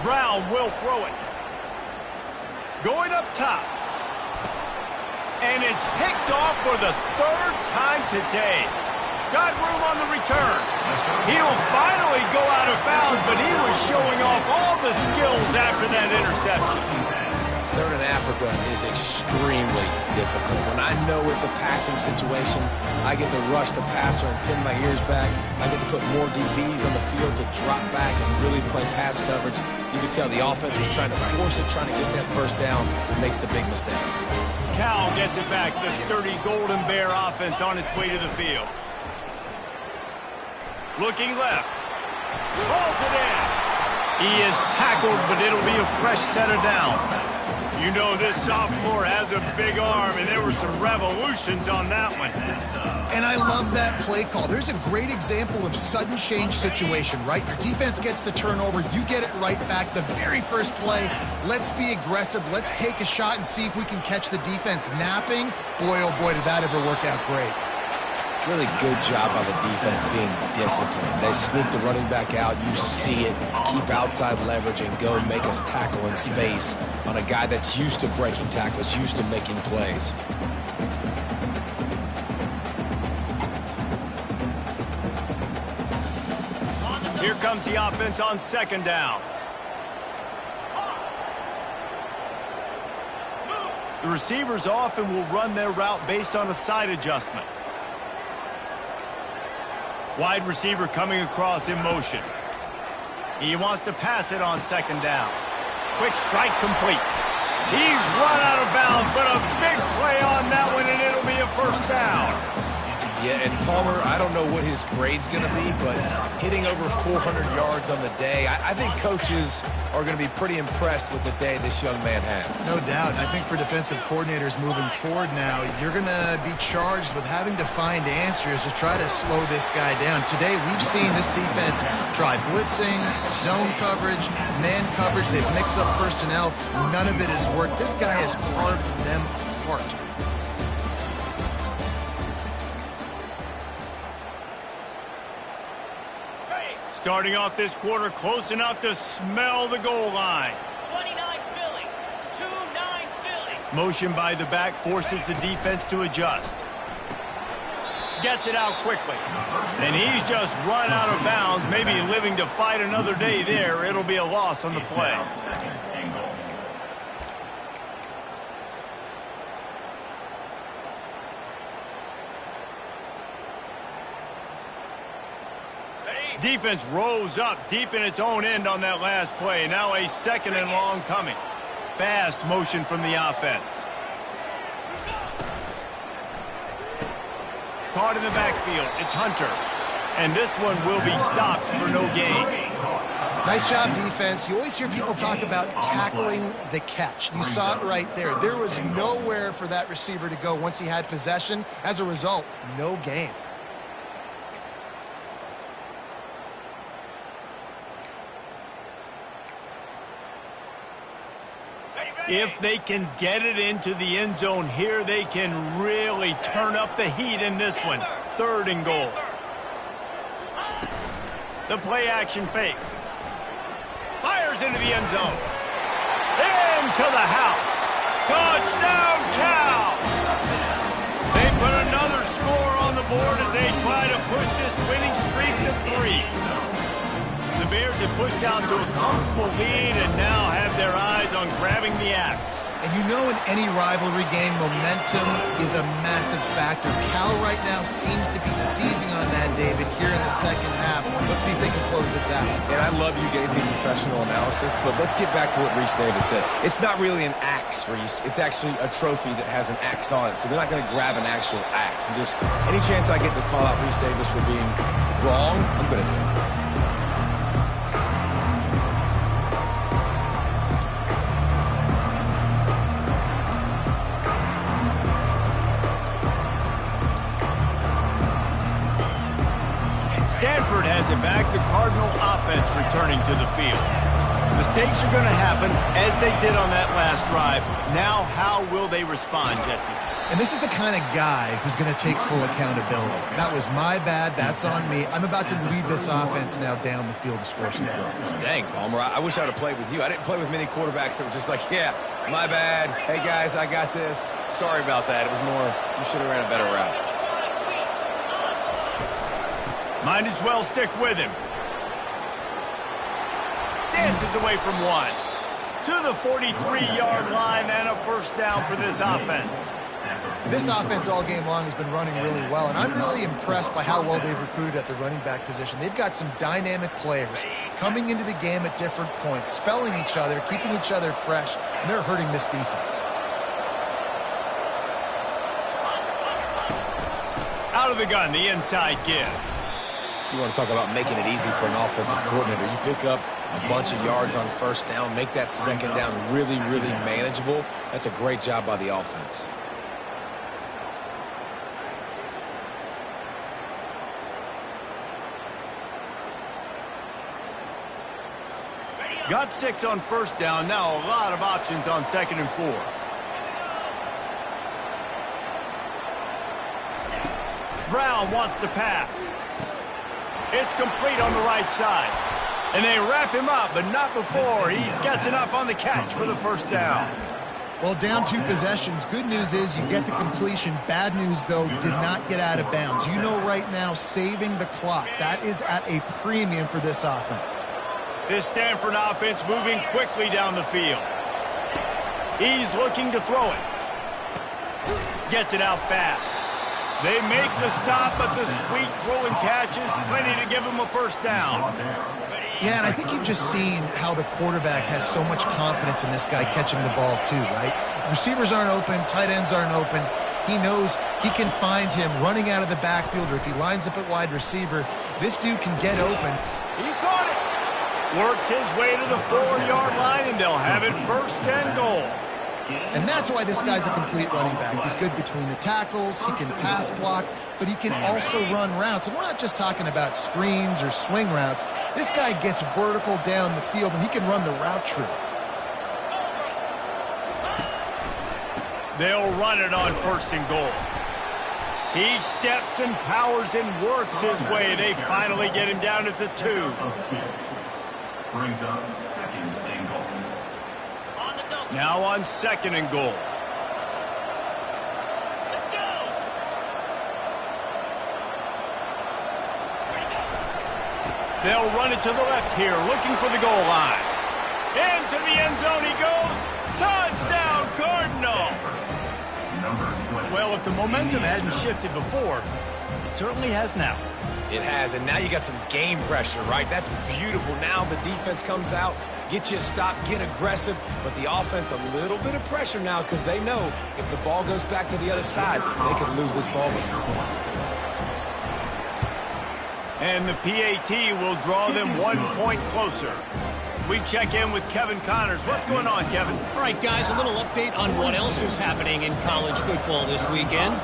Brown will throw it. Going up top. And it's picked off for the third time today. Got room on the return. He'll finally go out of bounds, but he was showing off all the skills after that interception. Third in Africa is extremely difficult. When I know it's a passing situation, I get to rush the passer and pin my ears back. I get to put more DBs on the field to drop back and really play pass coverage. You can tell the offense was trying to force it, trying to get that first down, and makes the big mistake. Cal gets it back. The sturdy Golden Bear offense on its way to the field. Looking left. Pulls it in. He is tackled, but it'll be a fresh set of downs. You know this sophomore has a big arm, and there were some revolutions on that one. And I love that play call. There's a great example of sudden change situation, right? Your defense gets the turnover, you get it right back. The very first play, let's be aggressive. Let's take a shot and see if we can catch the defense napping. Boy, oh boy, did that ever work out great. Really good job on the defense being disciplined. They sneak the running back out. You see it. Keep outside leverage and go make us tackle in space on a guy that's used to breaking tackles, used to making plays. Here comes the offense on second down. The receivers often will run their route based on a side adjustment. Wide receiver coming across in motion. He wants to pass it on second down. Quick strike complete. He's run out of bounds, but a big play on that one, and it'll be a first down. Yeah, and Palmer, I don't know what his grade's going to be, but hitting over 400 yards on the day, I think coaches are going to be pretty impressed with the day this young man had. No doubt. I think for defensive coordinators moving forward now, you're going to be charged with having to find answers to try to slow this guy down. Today, we've seen this defense try blitzing, zone coverage, man coverage. They've mixed up personnel. None of it has worked. This guy has carved them apart. Starting off this quarter close enough to smell the goal line. 29 Philly. 2-9 Philly. Motion by the back forces the defense to adjust. Gets it out quickly. And he's just run out of bounds, maybe living to fight another day there. It'll be a loss on the play. Defense rose up deep in its own end on that last play. Now a second and long coming. Fast motion from the offense. Caught in the backfield. It's Hunter. And this one will be stopped for no gain. Nice job, defense. You always hear people talk about tackling the catch. You saw it right there. There was nowhere for that receiver to go once he had possession. As a result, no gain. If they can get it into the end zone here, they can really turn up the heat in this one. Third and goal. The play action fake. Fires into the end zone. Into the house. Touchdown, Cal! They put another score on the board as they try to push this winning streak to 3. The Bears have pushed out to a comfortable lead and now have their eyes on grabbing the axe. And you know in any rivalry game, momentum is a massive factor. Cal right now seems to be seizing on that, David, here in the second half. Let's see if they can close this out. And I love you gave me professional analysis, but let's get back to what Reese Davis said. It's not really an axe, Reese. It's actually a trophy that has an axe on it. So they're not going to grab an actual axe. And just any chance I get to call out Reese Davis for being wrong, I'm going to do it. Stanford has it back. The Cardinal offense returning to the field. Mistakes are going to happen as they did on that last drive. Now, how will they respond, Jesse? And this is the kind of guy who's going to take full accountability. That was my bad. That's on me. I'm about to lead this offense now down the field and score some points. Dang, Palmer, I wish I would have played with you. I didn't play with many quarterbacks that were just like, yeah, my bad. Hey, guys, I got this. Sorry about that. It was more, you should have ran a better route. Might as well stick with him. Dances away from one. To the 43-yard line and a first down for this offense. This offense all game long has been running really well, and I'm really impressed by how well they've recruited at the running back position. They've got some dynamic players coming into the game at different points, spelling each other, keeping each other fresh, and they're hurting this defense. Out of the gun, the inside give. You want to talk about making it easy for an offensive coordinator. You pick up a bunch of yards on first down, make that second down really, really manageable. That's a great job by the offense. Got 6 on first down. Now a lot of options on 2nd and 4. Brown wants to pass. It's complete on the right side. And they wrap him up, but not before he gets enough on the catch for the first down. Well, down 2 possessions. Good news is you get the completion. Bad news, though, did not get out of bounds. You know right now, saving the clock. That is at a premium for this offense. This Stanford offense moving quickly down the field. He's looking to throw it. Gets it out fast. They make the stop, but the sweet rolling catch is plenty to give him a first down. Yeah, and I think you've just seen how the quarterback has so much confidence in this guy catching the ball too, right? Receivers aren't open, tight ends aren't open. He knows he can find him running out of the backfield, or if he lines up at wide receiver, this dude can get open. He caught it. Works his way to the 4-yard line, and they'll have it 1st and goal. And that's why this guy's a complete running back. He's good between the tackles, he can pass block, but he can also run routes. And we're not just talking about screens or swing routes. This guy gets vertical down the field, and he can run the route tree. They'll run it on 1st and goal. He steps and powers and works his way. They finally get him down at the 2. Brings up 2nd and goal. Now on 2nd and goal. Let's go. They'll run it to the left here, looking for the goal line. Into the end zone he goes. Touchdown, Cardinal. Well, if the momentum hadn't shifted before, it certainly has now. It has, and now you got some game pressure, right? That's beautiful. Now the defense comes out, get you a stop, get aggressive, but the offense a little bit of pressure now because they know if the ball goes back to the other side, they could lose this ball game. And the PAT will draw them 1 point closer. We check in with Kevin Connors. What's going on, Kevin? All right, guys, a little update on what else is happening in college football this weekend.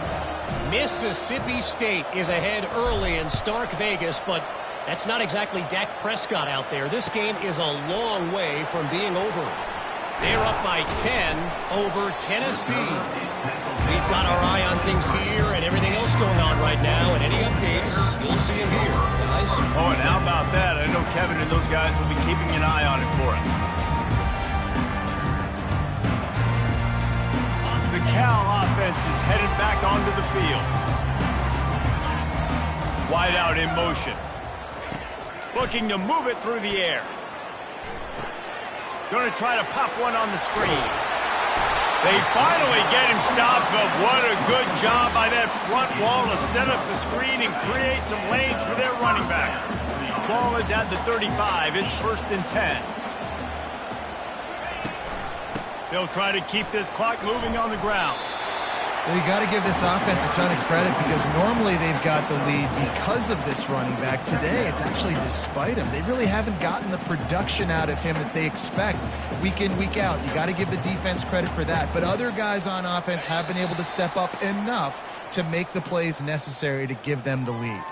Mississippi State is ahead early in Stark Vegas, but that's not exactly Dak Prescott out there. This game is a long way from being over. They're up by 10 over Tennessee. We've got our eye on things here and everything else going on right now, and any updates, you'll see them here. Guys? Oh, and how about that? I know Kevin and those guys will be keeping an eye on it for us. The Cal offense is headed back onto the field. Wide out in motion. Looking to move it through the air. Going to try to pop one on the screen. They finally get him stopped, but what a good job by that front wall to set up the screen and create some lanes for their running back. Ball is at the 35. It's 1st and 10. They'll try to keep this clock moving on the ground. Well, you got to give this offense a ton of credit because normally they've got the lead because of this running back. Today, it's actually despite him. They really haven't gotten the production out of him that they expect week in, week out. You got to give the defense credit for that. But other guys on offense have been able to step up enough to make the plays necessary to give them the lead.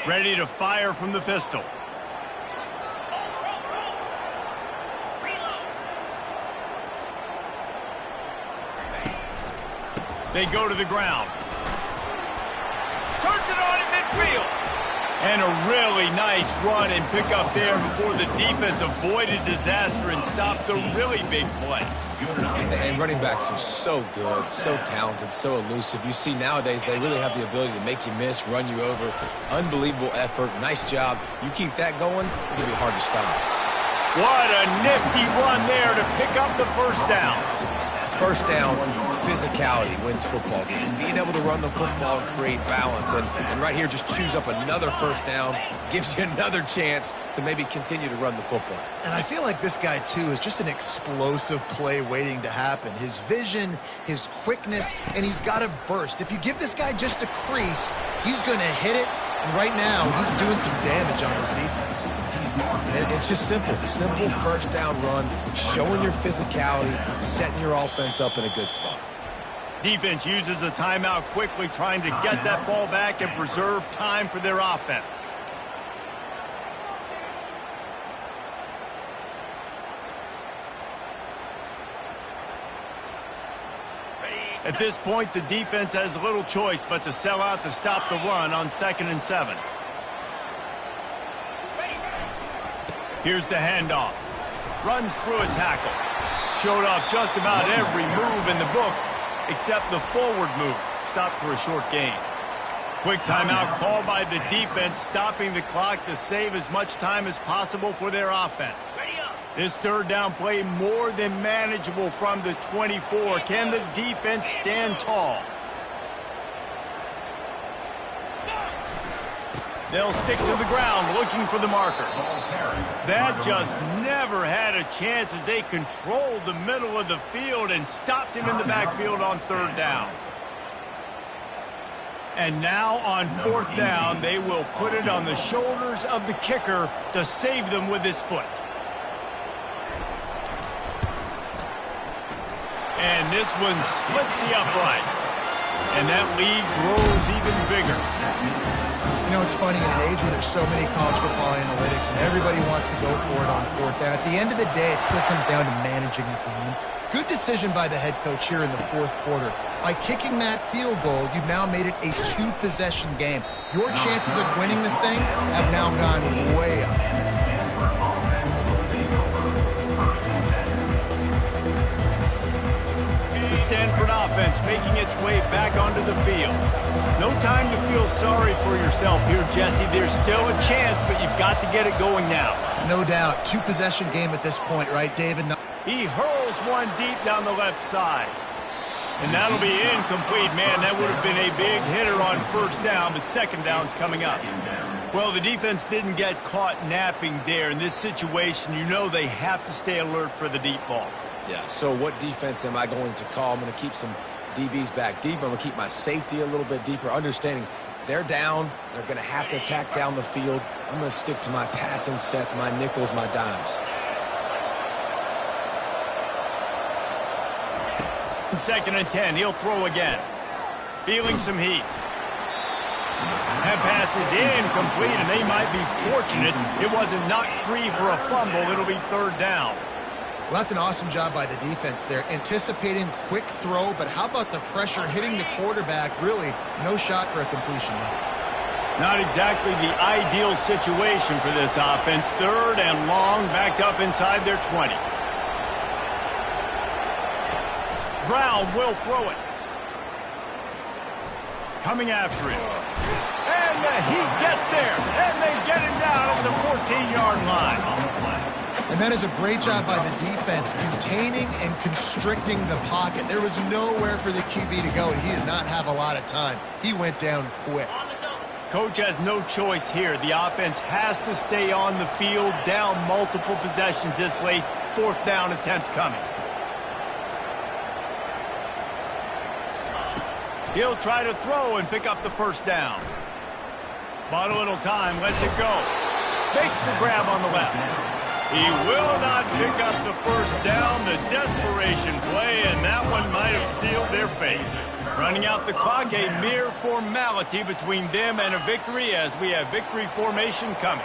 Ready to fire from the pistol. They go to the ground. Turns it on in midfield. And a really nice run and pick up there before the defense avoided disaster and stopped the really big play. And running backs are so good, so talented, so elusive. You see nowadays they really have the ability to make you miss, run you over. Unbelievable effort. Nice job. You keep that going, it'll be hard to stop. What a nifty run there to pick up the first down. first down, physicality wins football games. Being able to run the football and create balance. And right here, just choose up another first down, gives you another chance to maybe continue to run the football. And I feel like this guy, too, is just an explosive play waiting to happen. His vision, his quickness, and he's got a burst. If you give this guy just a crease, he's going to hit it. And right now, he's doing some damage on this defense. And it's just simple first down run, showing your physicality, setting your offense up in a good spot. Defense uses a timeout quickly, trying to get that ball back and preserve time for their offense. At this point, the defense has little choice but to sell out to stop the run on 2nd and 7. Here's the handoff. Runs through a tackle. Showed off just about every move in the book except the forward move. Stopped for a short gain. Quick timeout called by the defense, stopping the clock to save as much time as possible for their offense. This third down play more than manageable from the 24. Can the defense stand tall? They'll stick to the ground looking for the marker. That just never had a chance as they controlled the middle of the field and stopped him in the backfield on 3rd down. And now on 4th down, they will put it on the shoulders of the kicker to save them with his foot. And this one splits the uprights. And that lead grows even bigger. You know, it's funny, in an age where there's so many college football analytics and everybody wants to go for it on 4th down, at the end of the day, it still comes down to managing the game. Good decision by the head coach here in the 4th quarter. By kicking that field goal, you've now made it a 2-possession game. Your chances of winning this thing have now gone way up. Stanford offense making its way back onto the field. No time to feel sorry for yourself here, Jesse. There's still a chance, but you've got to get it going now. No doubt. 2-possession game at this point, right, David? He hurls one deep down the left side. And that'll be incomplete. Man, that would have been a big hitter on 1st down, but 2nd down's coming up. Well, the defense didn't get caught napping there. In this situation, you know they have to stay alert for the deep ball. Yeah, so what defense am I going to call? I'm going to keep some DBs back deep. I'm going to keep my safety a little bit deeper, understanding they're down. They're going to have to attack down the field. I'm going to stick to my passing sets, my nickels, my dimes. 2nd and 10. He'll throw again. Feeling some heat. That pass is incomplete, and they might be fortunate it wasn't knocked free for a fumble. It'll be 3rd down. Well, that's an awesome job by the defense there. Anticipating quick throw, but how about the pressure hitting the quarterback? Really, no shot for a completion. Not exactly the ideal situation for this offense. 3rd and long, backed up inside their 20. Brown will throw it. Coming after him. And he gets there, and they get him down at the 14-yard line. And that is a great job by the defense, containing and constricting the pocket. There was nowhere for the QB to go, and he did not have a lot of time. He went down quick. Coach has no choice here. The offense has to stay on the field, down multiple possessions this late. 4th down attempt coming. He'll try to throw and pick up the 1st down. Bought a little time, lets it go. Makes the grab on the left. He will not pick up the 1st down, the desperation play, and that one might have sealed their fate. Running out the clock, a mere formality between them and a victory as we have victory formation coming.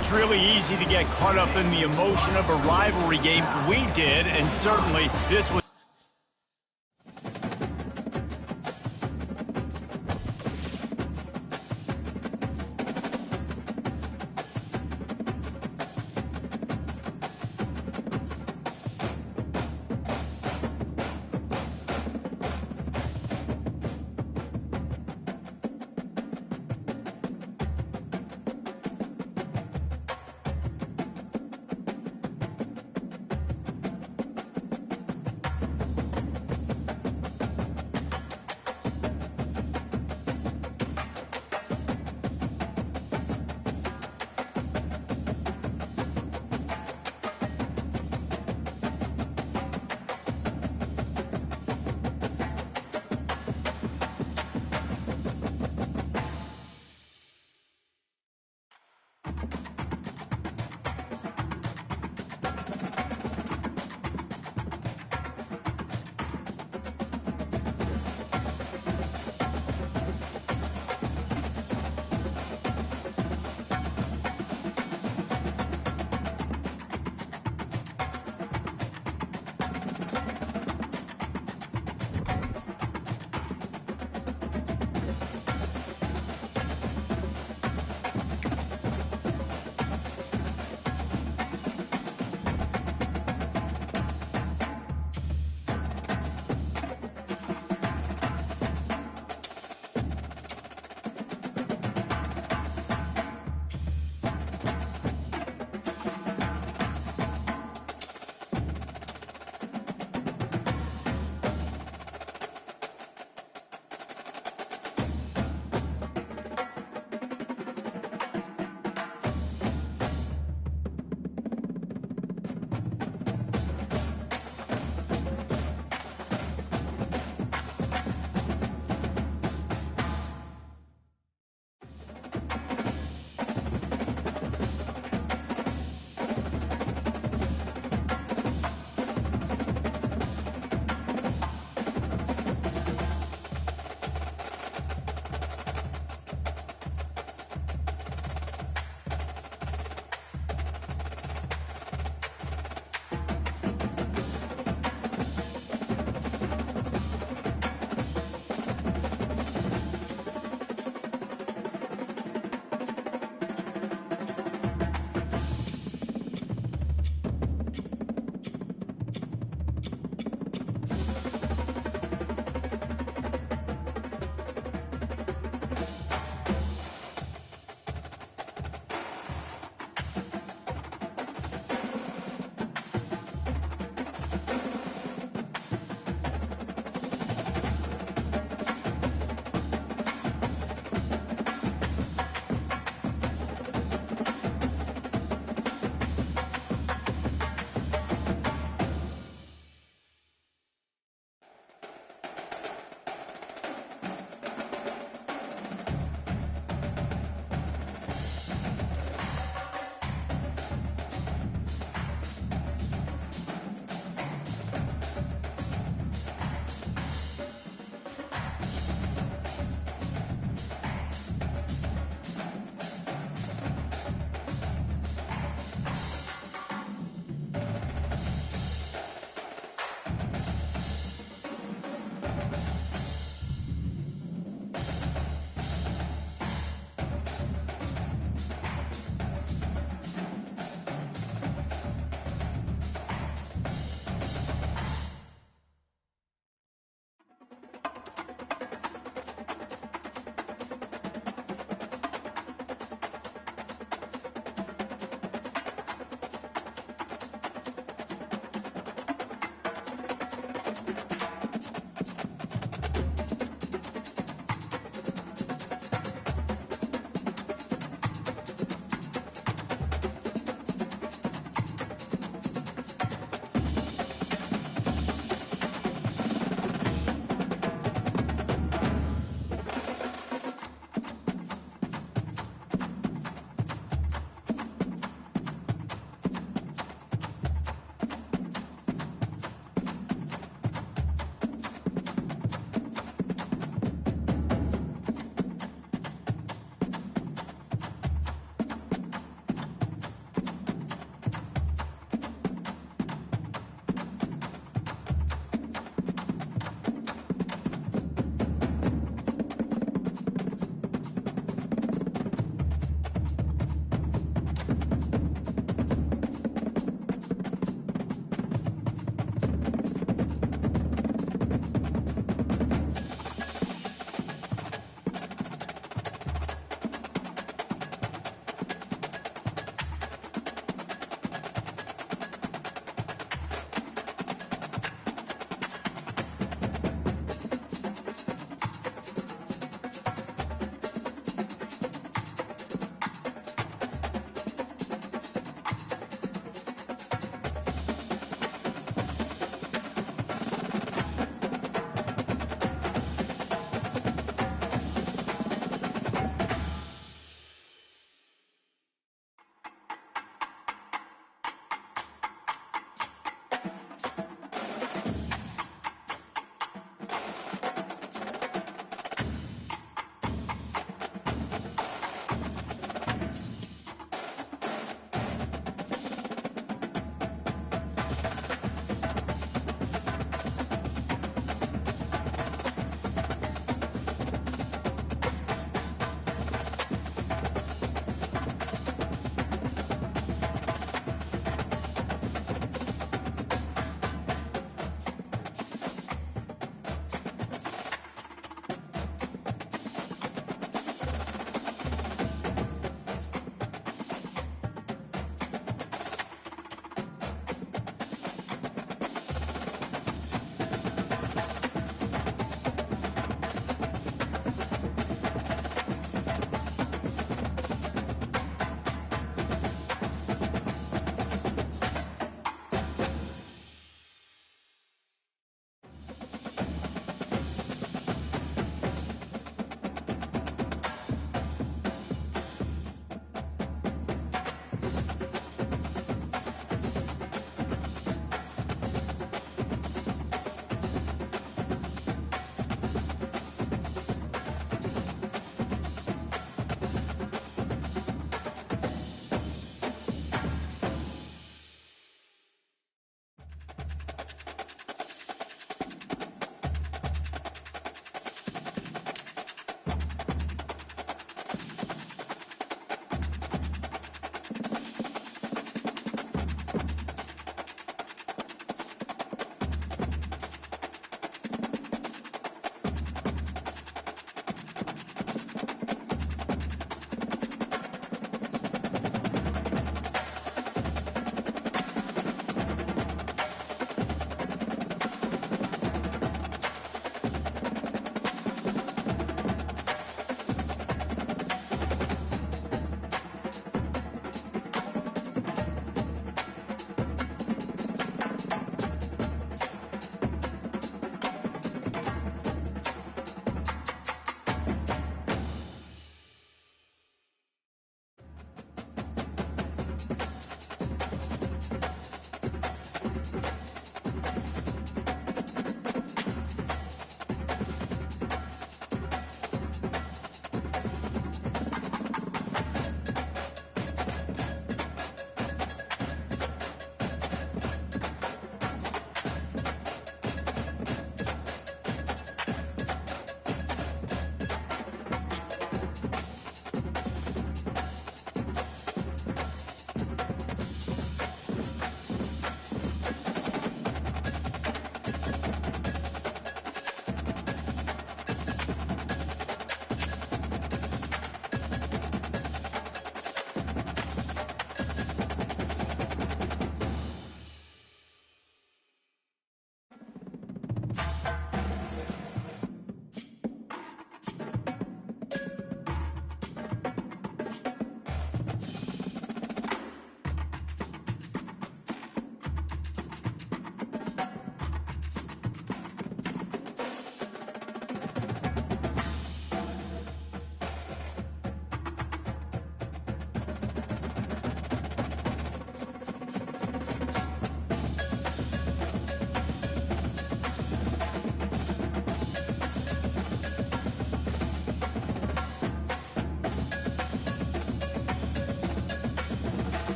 It's really easy to get caught up in the emotion of a rivalry game. We did, and certainly this was